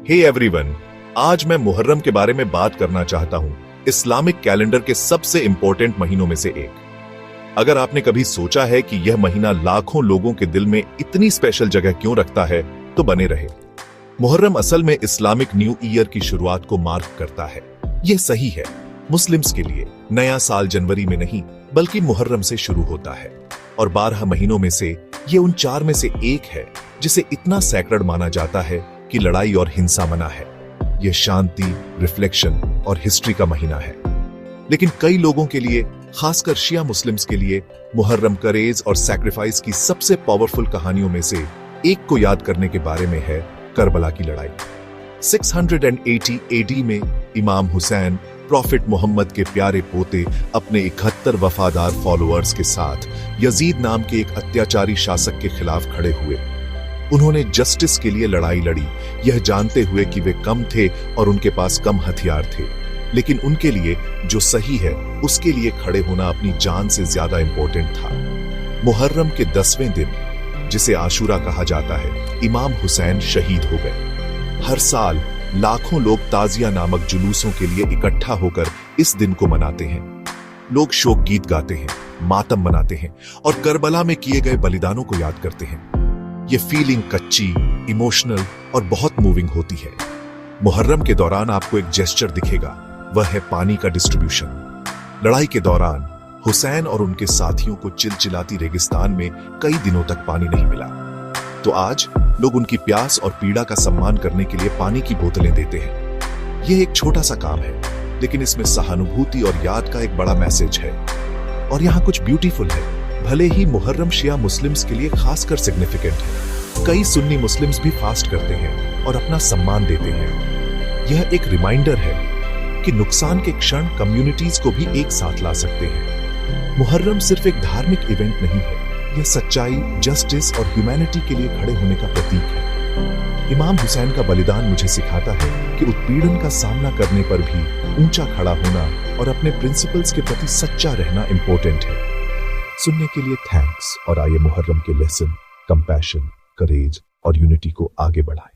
Hey everyone, आज मैं मुहर्रम के बारे में बात करना चाहता हूं, इस्लामिक कैलेंडर के सबसे इंपॉर्टेंट महीनों में से एक। अगर आपने कभी सोचा है कि यह महीना लाखों लोगों के दिल में इतनी स्पेशल जगह क्यों रखता है, तो बने रहे। मुहर्रम असल में इस्लामिक न्यू ईयर की शुरुआत को मार्क करता है। यह सही है, मुस्लिम्स के लिए नया साल जनवरी में नहीं बल्कि मुहर्रम से शुरू होता है और 12 महीनों में से ये उन 4 में से एक है जिसे इतना सैक्रेड माना जाता है कि लड़ाई और हिंसा मना है। यह शांति, रिफ्लेक्शन और हिस्ट्री का महीना है। लेकिन कई लोगों के लिए, खासकर शिया मुस्लिम्स के लिए, मुहर्रम करेज और सैक्रिफाइस की सबसे पावरफुल कहानियों में से एक को याद करने के बारे में है करबला की लड़ाई। 680 AD में इमाम हुसैन, प्रॉफिट मोहम्मद के प्यारे पोते, अपने 71 वफादार फॉलोअर्स के साथ यजीद नाम के एक अत्याचारी शासक के खिलाफ खड़े हुए। उन्होंने जस्टिस के लिए लड़ाई लड़ी, यह जानते हुए कि वे कम थे और उनके पास कम हथियार थे, लेकिन उनके लिए जो सही है उसके लिए खड़े होना अपनी जान से ज्यादा इंपॉर्टेंट था। मुहर्रम के 10वें दिन, जिसे आशूरा कहा जाता है, इमाम हुसैन शहीद हो गए। हर साल लाखों लोग ताजिया नामक जुलूसों के लिए इकट्ठा होकर इस दिन को मनाते हैं। लोग शोक गीत गाते हैं, मातम मनाते हैं और करबला में किए गए बलिदानों को याद करते हैं। ये फीलिंग कच्ची, इमोशनल और बहुत मूविंग होती है। मुहर्रम के दौरान आपको एक जेस्चर दिखेगा, वह है पानी का डिस्ट्रीब्यूशन। लड़ाई के दौरान हुसैन और उनके साथियों को चिलचिलाती रेगिस्तान में कई दिनों तक पानी नहीं मिला, तो आज लोग उनकी प्यास और पीड़ा का सम्मान करने के लिए पानी की बोतलें देते हैं। यह एक छोटा सा काम है, लेकिन इसमें सहानुभूति और याद का एक बड़ा मैसेज है। और यहाँ कुछ ब्यूटीफुल है। भले ही मुहर्रम शिया मुस्लिम्स के लिए खासकर सिग्निफिकेंट है, कई सुन्नी मुस्लिम्स भी फास्ट करते हैं और अपना सम्मान देते हैं। यह एक रिमाइंडर है कि नुकसान के क्षण कम्युनिटीज को भी एक साथ ला सकते हैं। मुहर्रम सिर्फ एक धार्मिक इवेंट नहीं है, यह सच्चाई, जस्टिस और ह्यूमैनिटी के लिए खड़े होने का प्रतीक है। इमाम हुसैन का बलिदान मुझे सिखाता है कि उत्पीड़न का सामना करने पर भी ऊंचा खड़ा होना और अपने प्रिंसिपल्स के प्रति सच्चा रहना इंपॉर्टेंट है। सुनने के लिए थैंक्स, और आइए मुहर्रम के लेसन, कंपैशन, करेज और यूनिटी को आगे बढ़ाएं।